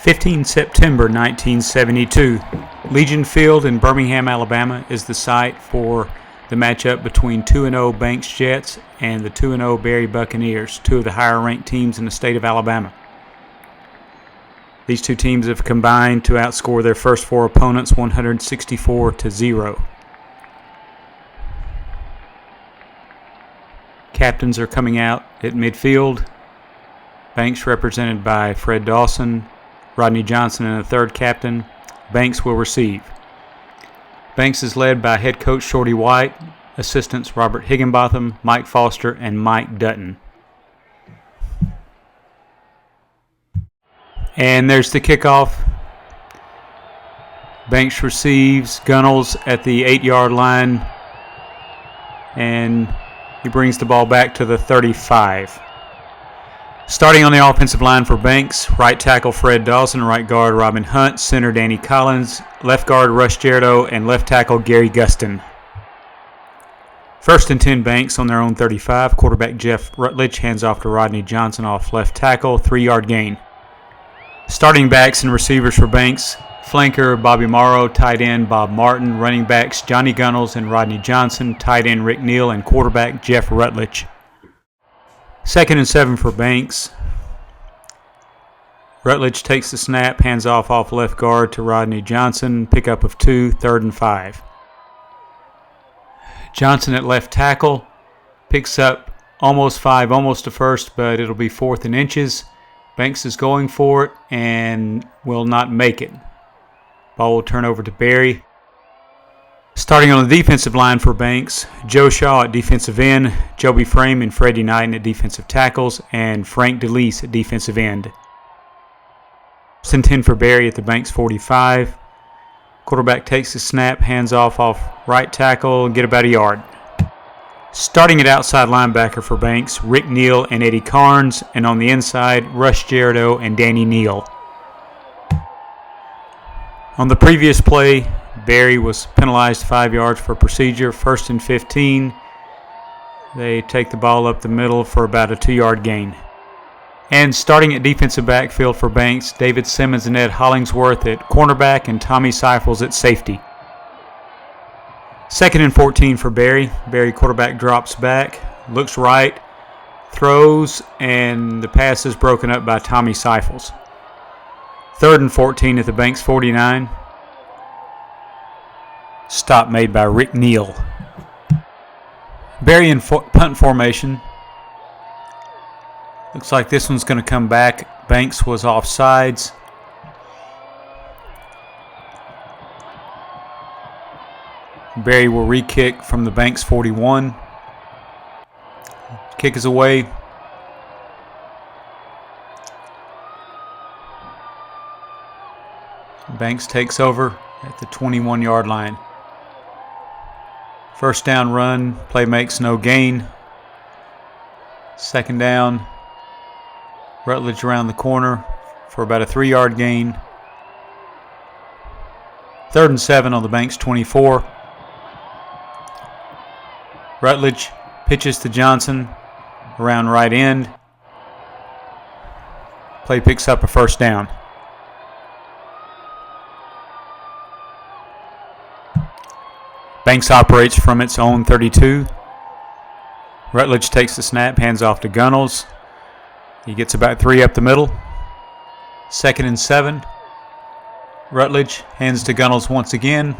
15 September 1972. Legion Field in Birmingham, Alabama is the site for the matchup between 2-0 Banks Jets and the 2-0 Berry Buccaneers, two of the higher-ranked teams in the state of Alabama. These two teams have combined to outscore their first four opponents 164-0. Captains are coming out at midfield. Banks represented by Fred Dawson, Rodney Johnson, and the third captain. Banks will receive. Banks is led by head coach Shorty White, assistants Robert Higginbotham, Mike Foster, and Mike Dutton. And there's the kickoff. Banks receives Gunnels at the 8-yard line, and he brings the ball back to the 35. Starting on the offensive line for Banks, right tackle Fred Dawson, right guard Robin Hunt, center Danny Collins, left guard Rush Gerardo, and left tackle Gary Guston. First and 10 Banks on their own 35. Quarterback Jeff Rutledge hands off to Rodney Johnson off left tackle, 3-yard gain. Starting backs and receivers for Banks, flanker Bobby Morrow, tight end Bob Martin, running backs Johnny Gunnels and Rodney Johnson, tight end Rick Neal, and quarterback Jeff Rutledge. Second and 7 for Banks. Rutledge takes the snap, hands off left guard to Rodney Johnson, pickup of 2, 3rd and 5. Johnson at left tackle, picks up almost 5, almost to first, but it'll be 4th and inches. Banks is going for it and will not make it. Ball will turn over to Berry. Starting on the defensive line for Banks, Joe Shaw at defensive end, Joby Frame and Freddie Knighton at defensive tackles, and Frank DeLeese at defensive end. First and 10 for Berry at the Banks 45. Quarterback takes the snap, hands off right tackle, get about a yard. Starting at outside linebacker for Banks, Rick Neal and Eddie Carnes, and on the inside, Rush Gerardo and Danny Neal. On the previous play, Berry was penalized 5 yards for procedure. First and 15. They take the ball up the middle for about a 2-yard gain. And starting at defensive backfield for Banks, David Simmons and Ed Hollingsworth at cornerback and Tommy Seifels at safety. Second and 14 for Berry. Berry quarterback drops back, looks right, throws, and the pass is broken up by Tommy Seifels. 3rd and 14 at the Banks 49. Stop made by Rick Neal. Berry in punt formation. Looks like this one's going to come back. Banks was offsides. Berry will re-kick from the Banks 41. Kick is away. Banks takes over at the 21-yard line. First down run, play makes no gain. Second down, Rutledge around the corner for about a 3-yard gain. 3rd and 7 on the Banks 24. Rutledge pitches to Johnson around right end. Play picks up a first down. Banks operates from its own 32. Rutledge takes the snap, hands off to Gunnels. He gets about 3 up the middle. 2nd and 7. Rutledge hands to Gunnels once again.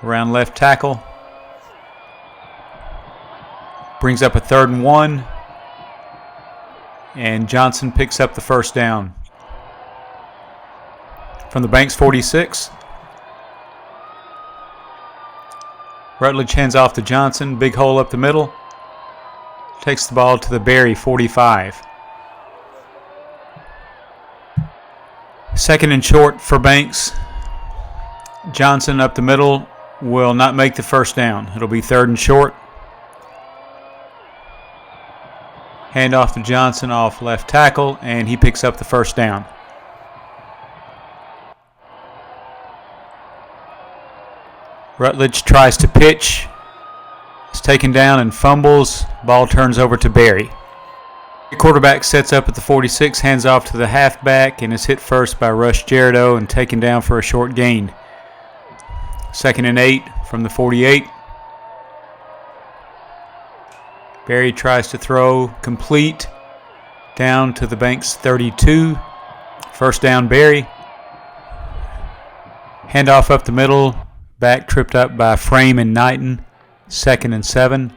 Around left tackle. Brings up a 3rd and 1. And Johnson picks up the first down. From the Banks 46. Rutledge hands off to Johnson. Big hole up the middle. Takes the ball to the Berry 45. 2nd and short for Banks. Johnson up the middle will not make the first down. It'll be 3rd and short. Hand off to Johnson off left tackle, and he picks up the first down. Rutledge tries to pitch. It's taken down and fumbles. Ball turns over to Berry. The quarterback sets up at the 46, hands off to the halfback, and is hit first by Rush Jerido and taken down for a short gain. 2nd and 8 from the 48. Berry tries to throw, complete, down to the Banks 32. First down, Berry. Handoff up the middle, back tripped up by Frame and Knighton. 2nd and 7.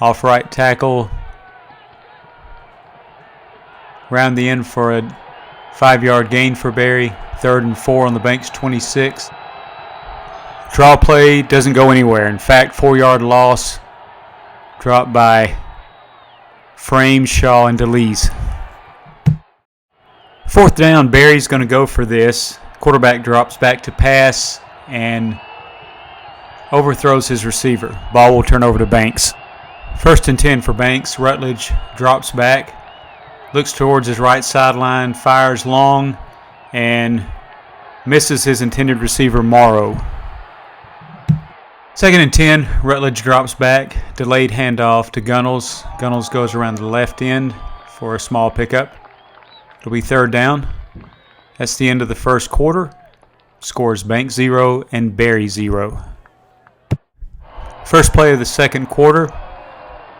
Off right tackle. Round the end for a 5-yard gain for Berry. 3rd and 4 on the Banks 26. Draw play doesn't go anywhere. In fact, 4-yard loss. Dropped by Frame, Shaw, and DeLees. 4th down, Berry's going to go for this. Quarterback drops back to pass and overthrows his receiver. Ball will turn over to Banks. 1st and 10 for Banks. Rutledge drops back, looks towards his right sideline, fires long, and misses his intended receiver, Morrow. 2nd and 10, Rutledge drops back, delayed handoff to Gunnels. Gunnels goes around the left end for a small pickup. It'll be 3rd down. That's the end of the first quarter. Scores Banks 0 and Berry 0. First play of the second quarter.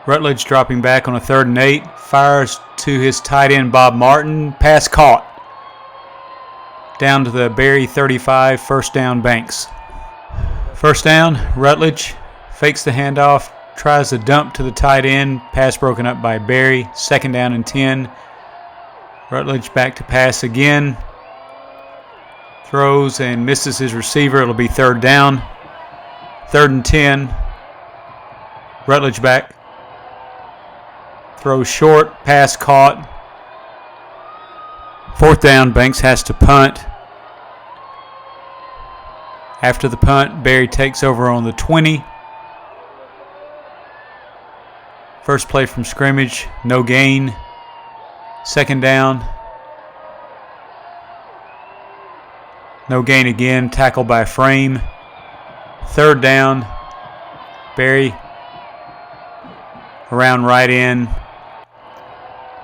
Rutledge dropping back on a 3rd and 8. Fires to his tight end, Bob Martin. Pass caught. Down to the Berry 35. First down, Banks. First down, Rutledge fakes the handoff, tries to dump to the tight end. Pass broken up by Berry. 2nd down and 10. Rutledge back to pass again. Throws and misses his receiver. It'll be 3rd down. 3rd and 10. Rutledge back. Throws short. Pass caught. 4th down. Banks has to punt. After the punt, Berry takes over on the 20. First play from scrimmage. No gain. 2nd down. No gain again. Tackle by Frame. 3rd down. Berry around right in.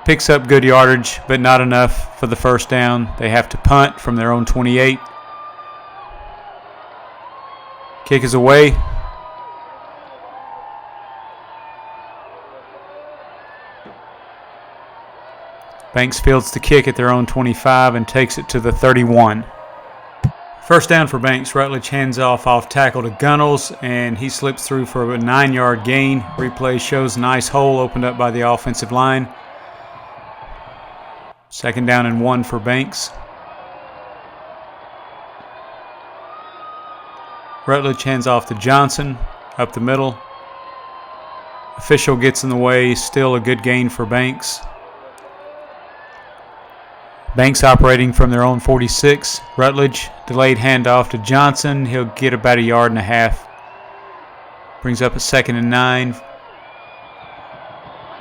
Picks up good yardage, but not enough for the first down. They have to punt from their own 28. Kick is away. Banks fields the kick at their own 25 and takes it to the 31. First down for Banks. Rutledge hands off tackle to Gunnels, and he slips through for a 9-yard gain. Replay shows a nice hole opened up by the offensive line. 2nd down and 1 for Banks. Rutledge hands off to Johnson up the middle. Official gets in the way. Still a good gain for Banks. Banks operating from their own 46. Rutledge delayed handoff to Johnson. He'll get about 1.5 yards. Brings up a 2nd and 9.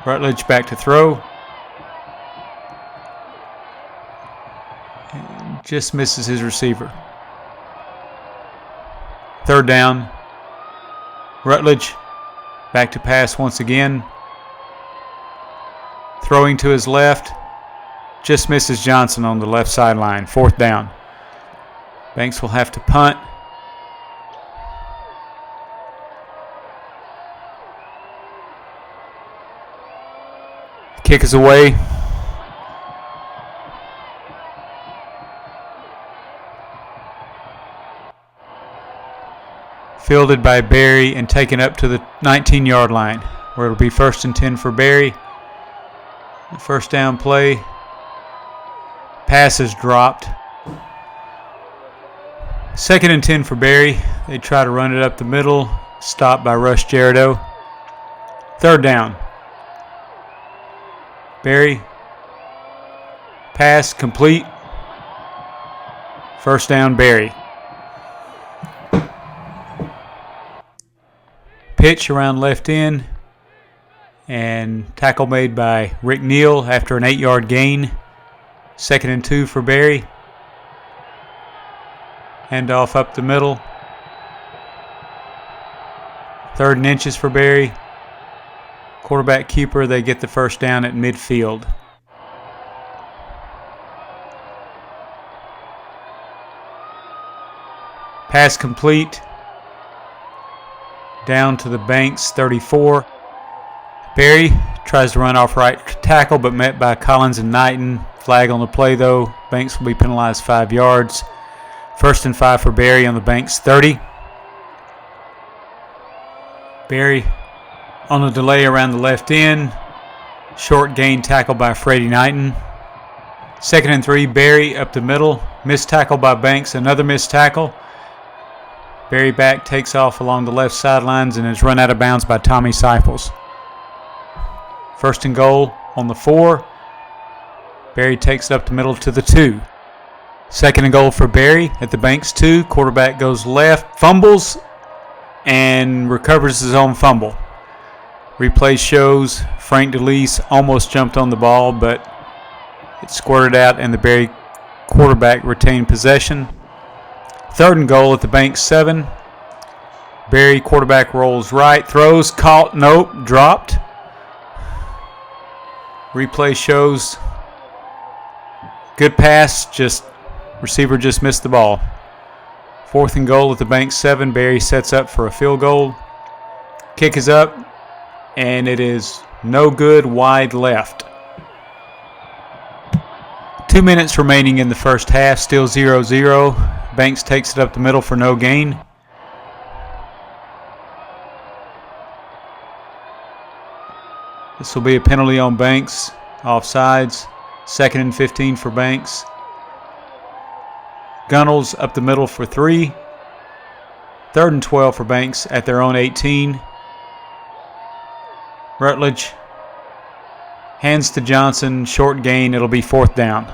Rutledge back to throw. And just misses his receiver. 3rd down. Rutledge back to pass once again. Throwing to his left. Just misses Johnson on the left sideline. 4th down. Banks will have to punt. Kick is away. Fielded by Berry and taken up to the 19-yard line, where it'll be 1st and 10 for Berry. The first down play. Pass is dropped. 2nd and 10 for Berry. They try to run it up the middle. Stopped by Rush Jerido. 3rd down. Berry. Pass complete. First down, Berry. Pitch around left end. And tackle made by Rick Neal after an 8-yard gain. 2nd and 2 for Berry. Handoff up the middle. 3rd and inches for Berry. Quarterback keeper, they get the first down at midfield. Pass complete. Down to the Banks 34. Berry tries to run off right tackle, but met by Collins and Knighton. Flag on the play, though. Banks will be penalized 5 yards. 1st and 5 for Berry on the Banks 30. Berry on a delay around the left end. Short gain tackle by Freddie Knighton. 2nd and 3, Berry up the middle. Missed tackle by Banks, another missed tackle. Berry back takes off along the left sidelines and is run out of bounds by Tommy Seifels. 1st and goal on the 4. Berry takes it up the middle to the 2. 2nd and goal for Berry at the Banks 2. Quarterback goes left, fumbles, and recovers his own fumble. Replay shows Frank DeLeese almost jumped on the ball, but it squirted out and the Berry quarterback retained possession. 3rd and goal at the Banks 7. Berry quarterback rolls right, throws, caught, nope, dropped. Replay shows good pass, receiver just missed the ball. 4th and goal at the Banks 7. Berry sets up for a field goal. Kick is up, and it is no good, wide left. 2 minutes remaining in the first half, still 0-0. Banks takes it up the middle for no gain. This will be a penalty on Banks, offsides. 2nd and 15 for Banks. Gunnels up the middle for 3. 3rd and 12 for Banks at their own 18. Rutledge hands to Johnson, short gain, it'll be 4th down.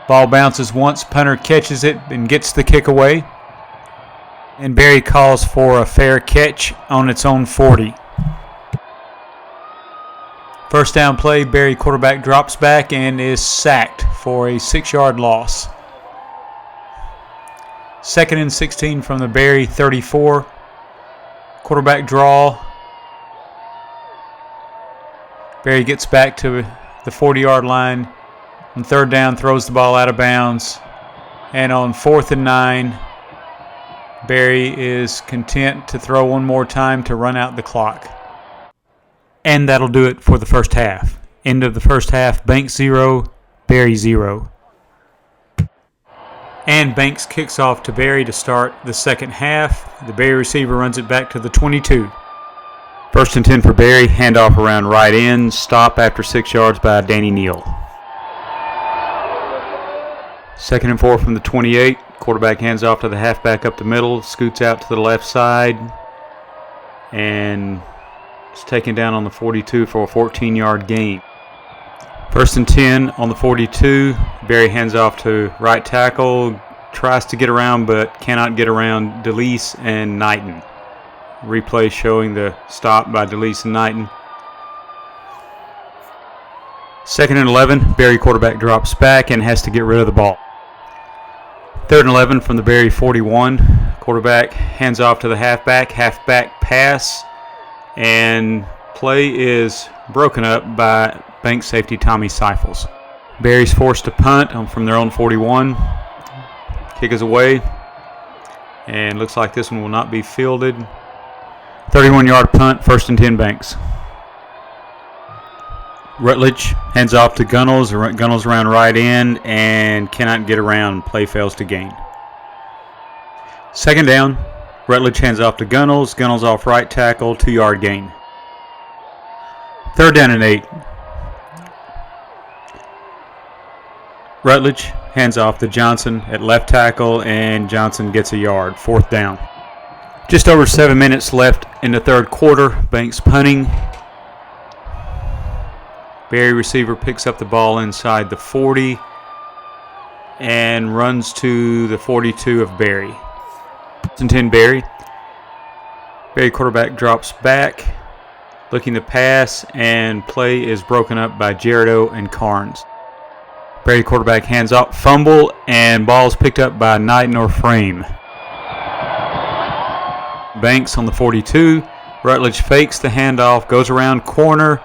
Ball bounces once, punter catches it and gets the kick away. And Berry calls for a fair catch on its own 40. 1st down play, Berry quarterback drops back and is sacked for a 6-yard loss. 2nd and 16 from the Berry 34. Quarterback draw. Berry gets back to the 40-yard line. On 3rd down, throws the ball out of bounds. And on 4th and 9, Berry is content to throw one more time to run out the clock. And that'll do it for the first half. End of the first half, Banks 0, Berry 0. And Banks kicks off to Berry to start the second half. The Berry receiver runs it back to the 22. 1st and 10 for Berry, handoff around right end, stop after 6 yards by Danny Neal. 2nd and 4 from the 28. Quarterback hands off to the halfback up the middle, scoots out to the left side, and is taken down on the 42 for a 14-yard gain. 1st and 10 on the 42. Berry hands off to right tackle, tries to get around but cannot get around DeLeese and Knighton. Replay showing the stop by DeLeese and Knighton. 2nd and 11. Berry quarterback drops back and has to get rid of the ball. 3rd and 11 from the Berry 41. Quarterback hands off to the halfback pass, and play is broken up by Banks safety Tommy Seifels. Berry's forced to punt from their own 41. Kick is away, and looks like this one will not be fielded. 31-yard punt, 1st and 10 Banks. Rutledge hands off to Gunnels. Gunnels around right end and cannot get around. Play fails to gain. 2nd down. Rutledge hands off to Gunnels. Gunnels off right tackle. 2-yard gain. 3rd down and 8. Rutledge hands off to Johnson at left tackle, and Johnson gets a yard. 4th down. Just over 7 minutes left in the 3rd quarter. Banks punting. Berry receiver picks up the ball inside the 40 and runs to the 42 of Berry. 1st and 10 Berry. Berry quarterback drops back, looking to pass, and play is broken up by Gerardo and Carnes. Berry quarterback hands off, fumble, and ball's picked up by Knighton or Frame. Banks on the 42 Rutledge fakes the handoff, goes around corner,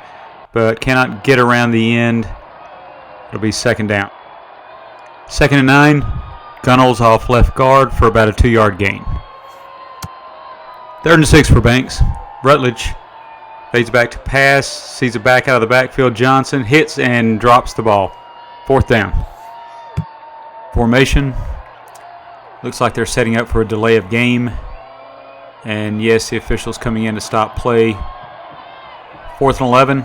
but cannot get around the end. It'll be second down. 2nd and 9. Gunnels off left guard for about a 2-yard gain. 3rd and 6 for Banks. Rutledge fades back to pass, sees a back out of the backfield. Johnson hits and drops the ball. 4th down. Formation. Looks like they're setting up for a delay of game. And yes, the official's coming in to stop play. 4th and 11.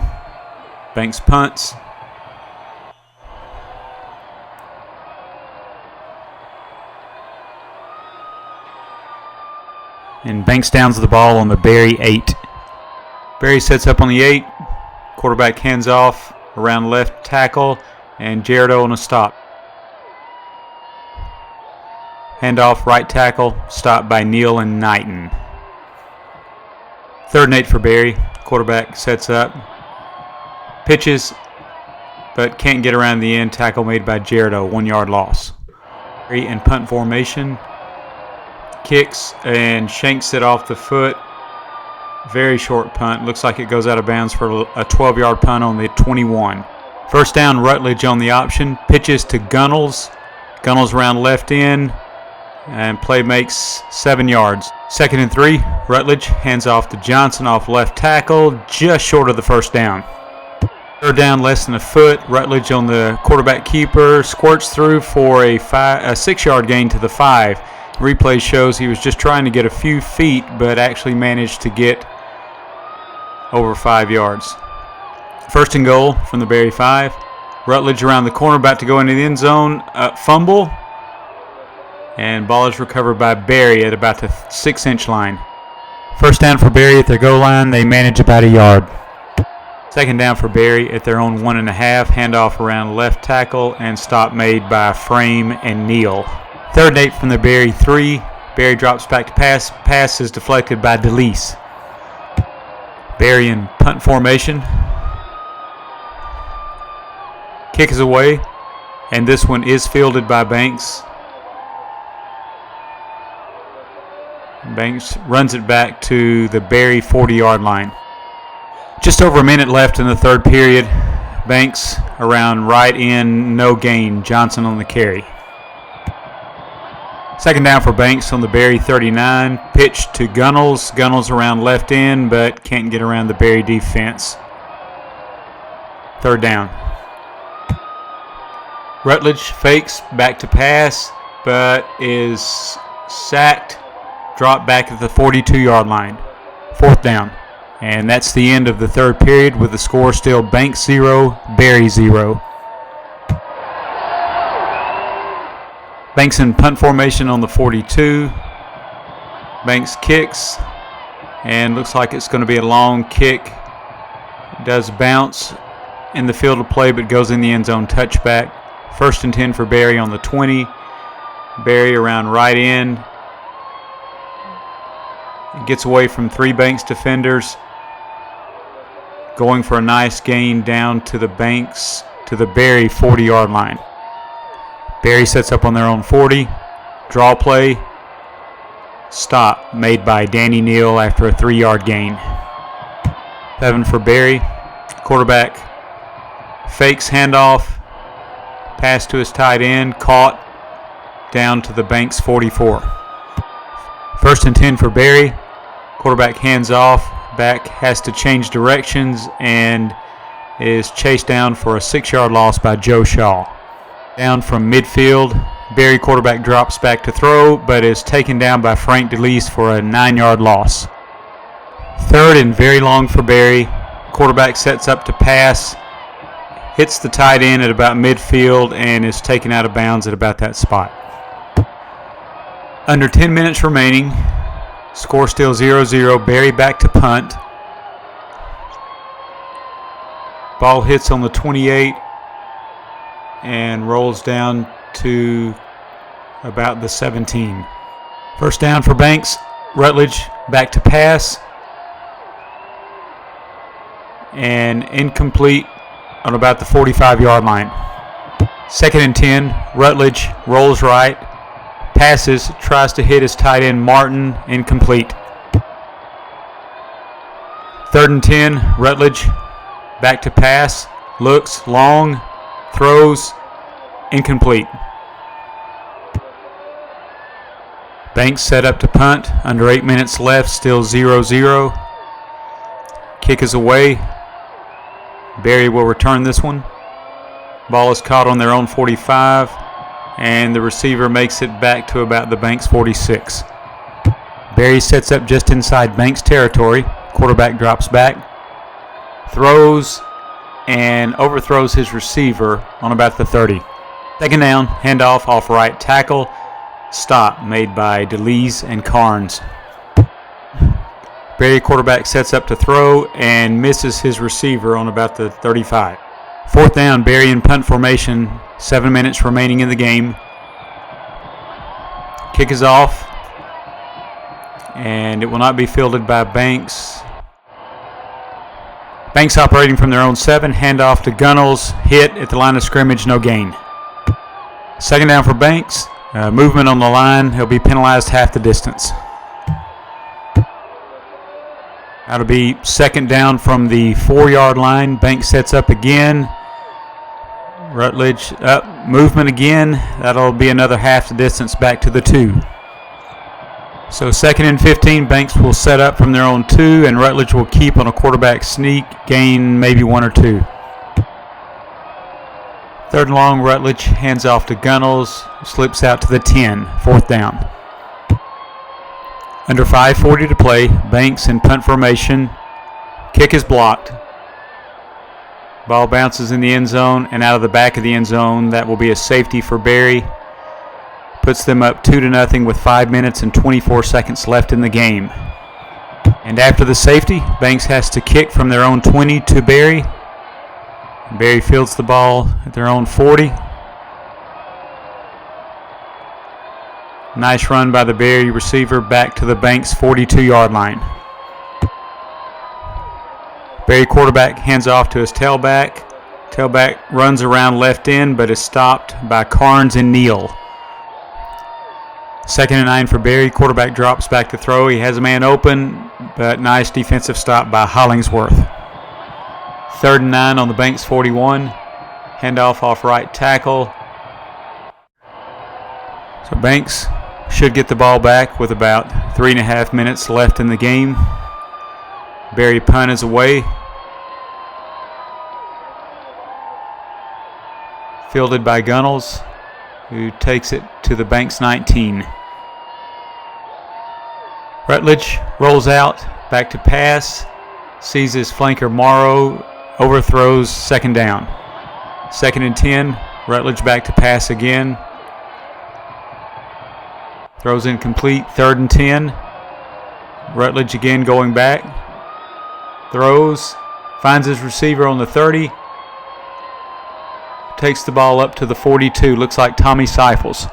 Banks punts. And Banks downs the ball on the Berry 8. Berry sets up on the 8. Quarterback hands off around left tackle. And Gerardo on a stop. Handoff right tackle. Stopped by Neal and Knighton. 3rd and 8 for Berry. Quarterback sets up. Pitches, but can't get around the end. Tackle made by Gerardo. 1-yard loss. Berry in punt formation. Kicks and shanks it off the foot. Very short punt. Looks like it goes out of bounds for a 12-yard punt on the 21. 1st down, Rutledge on the option. Pitches to Gunnels. Gunnels around left end. And play makes 7 yards. 2nd and 3. Rutledge hands off to Johnson off left tackle. Just short of the 1st down. 3rd down, less than a foot. Rutledge on the quarterback keeper. Squirts through for a 6-yard gain to the 5. Replay shows he was just trying to get a few feet, but actually managed to get over 5 yards. 1st and goal from the Berry 5. Rutledge around the corner, about to go into the end zone. Fumble. And ball is recovered by Berry at about the 6-inch line. 1st down for Berry at their goal line. They manage about a yard. 2nd down for Berry at their own 1.5. Handoff around left tackle and stop made by Frame and Neal. 3rd and 8 from the Berry 3. Berry drops back to pass. Pass is deflected by DeLeese. Berry in punt formation. Kick is away, and this one is fielded by Banks. Banks runs it back to the Berry 40-yard line. Just over a minute left in the 3rd period. Banks around right end, no gain. Johnson on the carry. 2nd down for Banks on the Berry 39. Pitch to Gunnels. Gunnels around left end, but can't get around the Berry defense. 3rd down. Rutledge fakes back to pass, but is sacked. Dropped back at the 42-yard line. 4th down. And that's the end of the 3rd period with the score still Banks 0, Berry 0. Banks in punt formation on the 42. Banks kicks, and looks like it's going to be a long kick. It does bounce in the field of play, but goes in the end zone. Touchback. 1st and 10 for Berry on the 20. Berry around right end. Gets away from 3 Banks defenders. Going for a nice gain down to the Banks, to the Berry 40-yard line. Berry sets up on their own 40. Draw play. Stop made by Danny Neal after a 3-yard gain. 7 for Berry. Quarterback fakes handoff. Pass to his tight end. Caught down to the Banks 44. 1st and 10 for Berry. Quarterback hands off. Back has to change directions and is chased down for a 6-yard loss by Joe Shaw. Down from midfield. Berry quarterback drops back to throw, but is taken down by Frank DeLeese for a 9-yard loss. 3rd and very long for Berry. Quarterback sets up to pass. Hits the tight end at about midfield and is taken out of bounds at about that spot. Under 10 minutes remaining. Score still 0-0. Berry back to punt. Ball hits on the 28 and rolls down to about the 17. 1st down for Banks. Rutledge back to pass. And incomplete on about the 45-yard line. 2nd and 10. Rutledge rolls right. Passes, tries to hit his tight end Martin, incomplete. 3rd and 10, Rutledge back to pass, looks, long, throws, incomplete. Banks set up to punt, under 8 minutes left, still 0-0. Kick is away. Berry will return this one. Ball is caught on their own 45, and the receiver makes it back to about the Banks 46. Berry sets up just inside Banks territory. Quarterback drops back, throws, and overthrows his receiver on about the 30. 2nd down, handoff off right tackle. Stop made by DeLees and Carnes. Berry quarterback sets up to throw and misses his receiver on about the 35. 4th down, Berry in punt formation. 7 minutes remaining in the game. Kick is off, and it will not be fielded by Banks. Banks operating from their own 7. Handoff to Gunnels. Hit at the line of scrimmage. No gain. 2nd down for Banks. Movement on the line. He'll be penalized half the distance. That'll be 2nd down from the 4-yard line. Banks sets up again. Rutledge up. Movement again. That'll be another half the distance back to the 2. So 2nd and 15. Banks will set up from their own 2, and Rutledge will keep on a quarterback sneak. Gain maybe 1 or 2. 3rd and long, Rutledge hands off to Gunnels, slips out to the 10, 4th down. Under 5:40 to play, Banks in punt formation. Kick is blocked. Ball bounces in the end zone and out of the back of the end zone. That will be a safety for Berry. Puts them up 2-0 with 5 minutes and 24 seconds left in the game. And after the safety, Banks has to kick from their own 20 to Berry. Berry fields the ball at their own 40. Nice run by the Berry receiver back to the Banks 42-yard line. Berry quarterback hands off to his tailback. Tailback runs around left end but is stopped by Carnes and Neal. 2nd and 9 for Berry. Quarterback drops back to throw. He has a man open, but nice defensive stop by Hollingsworth. 3rd and 9 on the Banks 41. Handoff off right tackle. So Banks should get the ball back with about 3.5 minutes left in the game. Berry punt is away. Fielded by Gunnels, who takes it to the Banks 19. Rutledge rolls out, back to pass, sees his flanker Morrow, overthrows, 2nd down. 2nd and 10, Rutledge back to pass again. Throws incomplete, 3rd and 10. Rutledge again going back. Throws, finds his receiver on the 30. Takes the ball up to the 42, looks like Tommy Seifels.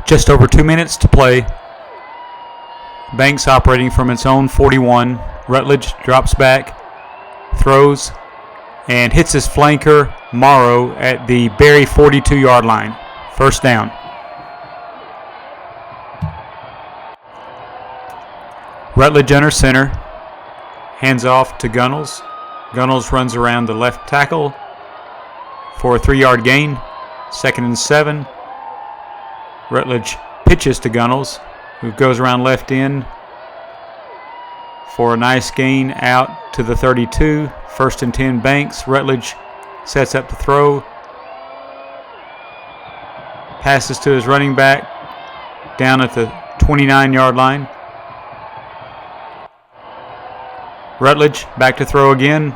Just over 2 minutes to play. Banks operating from its own 41. Rutledge drops back, throws, and hits his flanker, Morrow, at the Berry 42-yard line. 1st down. Rutledge under center. Hands off to Gunnels. Gunnels runs around the left tackle for a 3-yard gain. 2nd and 7. Rutledge pitches to Gunnels, who goes around left end for a nice gain out to the 32. 1st and 10 Banks. Rutledge sets up to throw. Passes to his running back down at the 29-yard line. Rutledge back to throw again.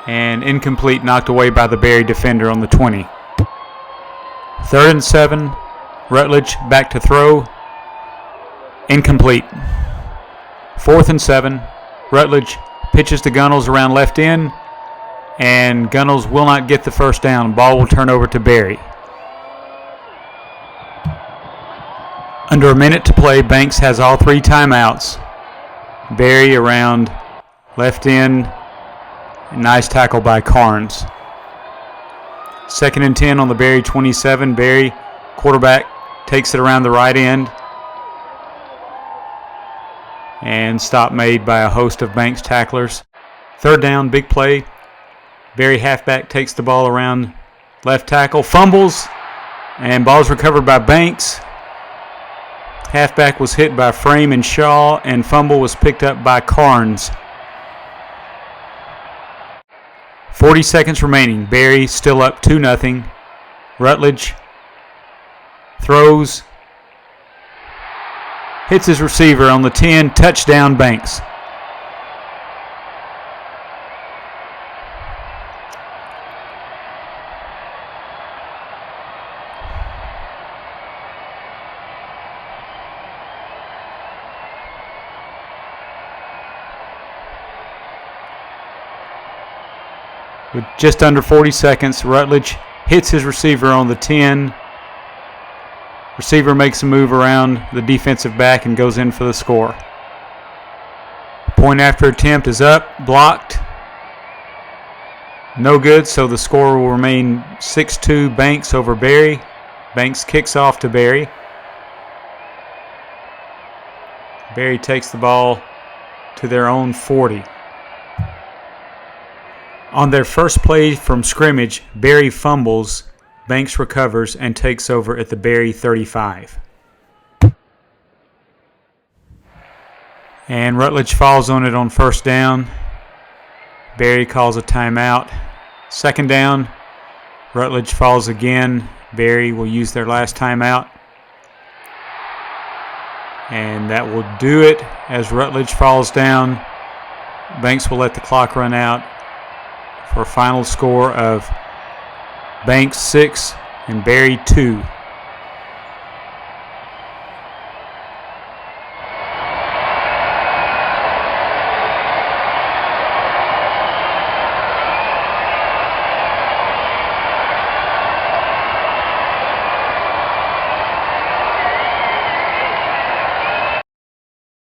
And incomplete, knocked away by the Berry defender on the 20. 3rd and 7. Rutledge back to throw. Incomplete. 4th and 7. Rutledge pitches to Gunnels around left end. And Gunnels will not get the 1st down. Ball will turn over to Berry. Under a minute to play, Banks has all 3 timeouts. Berry around left end. Nice tackle by Carnes. 2nd and 10 on the Berry 27. Berry, quarterback, takes it around the right end. and stop made by a host of Banks tacklers. Third down, big play. Berry halfback takes the ball around left tackle, fumbles, and ball's recovered by Banks. Halfback was hit by Frame and Shaw, and fumble was picked up by Carnes. 40 seconds remaining. Berry still up 2-0. Rutledge throws, hits his receiver on the 10, touchdown Banks. With just under 40 seconds, Rutledge hits his receiver on the 10. Receiver makes a move around the defensive back and goes in for the score. Point after attempt is up, blocked. No good, so the score will remain 6-2 Banks over Berry. Banks kicks off to Berry. Berry takes the ball to their own 40. On their first play from scrimmage, Berry fumbles, Banks recovers, and takes over at the Berry 35. And Rutledge falls on it on first down. Berry calls a timeout. Second down, Rutledge falls again. Berry will use their last timeout. And that will do it as Rutledge falls down. Banks will let the clock run out for a final score of Banks 6 and Berry 2.